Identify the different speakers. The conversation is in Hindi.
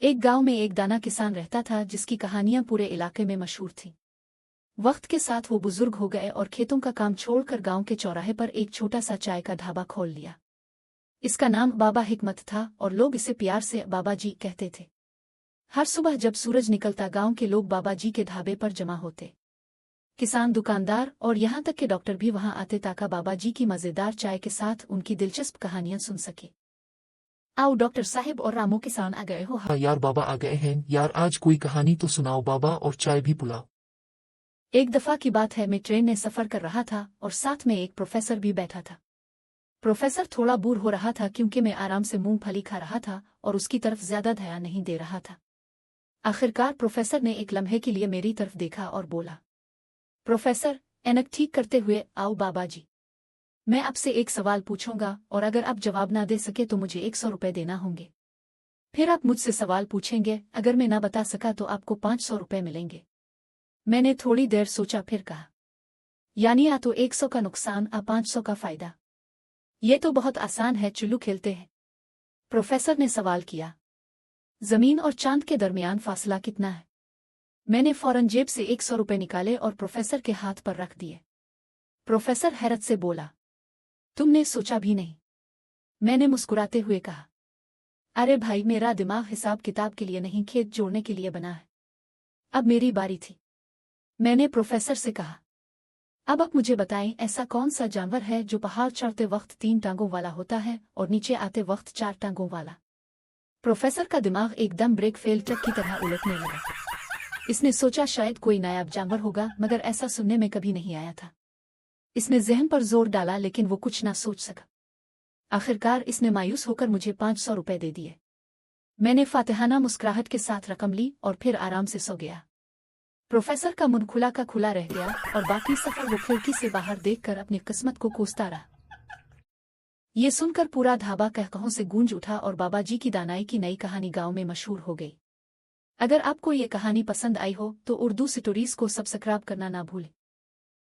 Speaker 1: एक गांव में एक दाना किसान रहता था जिसकी कहानियां पूरे इलाके में मशहूर थीं। वक्त के साथ वो बुजुर्ग हो गए और खेतों का काम छोड़कर गांव के चौराहे पर एक छोटा सा चाय का ढाबा खोल लिया। इसका नाम बाबा हिकमत था और लोग इसे प्यार से बाबा जी कहते थे। हर सुबह जब सूरज निकलता गांव के लोग बाबा जी के ढाबे पर जमा होते। किसान, दुकानदार और यहाँ तक के डॉक्टर भी वहां आते ताकि बाबा जी की मजेदार चाय के साथ उनकी दिलचस्प कहानियां सुन सके। आओ डॉक्टर साहिब और रामू किसान आ गए हो।
Speaker 2: हाँ यार बाबा आ गए हैं यार, आज कोई कहानी तो सुनाओ बाबा, और चाय भी पिलाओ।
Speaker 1: एक दफा की बात है, मैं ट्रेन में सफर कर रहा था और साथ में एक प्रोफेसर भी बैठा था। प्रोफेसर थोड़ा बोर हो रहा था क्योंकि मैं आराम से मूंगफली खा रहा था और उसकी तरफ ज्यादा ध्यान नहीं दे रहा था। आखिरकार प्रोफेसर ने एक लम्हे के लिए मेरी तरफ देखा और बोला, प्रोफेसर, ऐनक ठीक करते हुए, आओ बाबा जी, मैं आपसे एक सवाल पूछूंगा और अगर आप जवाब ना दे सके तो मुझे 100 रुपए देना होंगे। फिर आप मुझसे सवाल पूछेंगे, अगर मैं ना बता सका तो आपको 500 रुपए मिलेंगे। मैंने थोड़ी देर सोचा, फिर कहा, यानी आ तो 100 का नुकसान, आ 500 का फायदा। ये तो बहुत आसान है, चुल्लू खेलते हैं। प्रोफेसर ने सवाल किया, जमीन और चांद के दरमियान फासला कितना है? मैंने फौरन जेब से 100 रुपए निकाले और प्रोफेसर के हाथ पर रख दिए। प्रोफेसर हैरत से बोला, तुमने सोचा भी नहीं? मैंने मुस्कुराते हुए कहा, अरे भाई, मेरा दिमाग हिसाब किताब के लिए नहीं, खेत जोड़ने के लिए बना है। अब मेरी बारी थी। मैंने प्रोफेसर से कहा, अब आप मुझे बताएं, ऐसा कौन सा जानवर है जो पहाड़ चढ़ते वक्त 3 टांगों वाला होता है और नीचे आते वक्त 4 टांगों वाला? प्रोफेसर का दिमाग एकदम ब्रेक फेल ट्रक की तरह उलटने लगा। इसने सोचा शायद कोई नायाब जानवर होगा, मगर ऐसा सुनने में कभी नहीं आया था। इसने जहन पर जोर डाला लेकिन वो कुछ ना सोच सका। आखिरकार इसने मायूस होकर मुझे 500 रुपए दे दिए। मैंने फातिहाना मुस्कुराहट के साथ रकम ली और फिर आराम से सो गया। प्रोफेसर का मुंह खुला का खुला रह गया और बाकी सफर वो खिड़की से बाहर देखकर अपनी किस्मत को कोसता रहा। ये सुनकर पूरा ढाबा कहकहों से गूंज उठा और बाबा जी की दानाई की नई कहानी गांव में मशहूर हो गई। अगर आपको ये कहानी पसंद आई हो तो उर्दू स्टोरीज को सब्सक्राइब करना ना भूलें।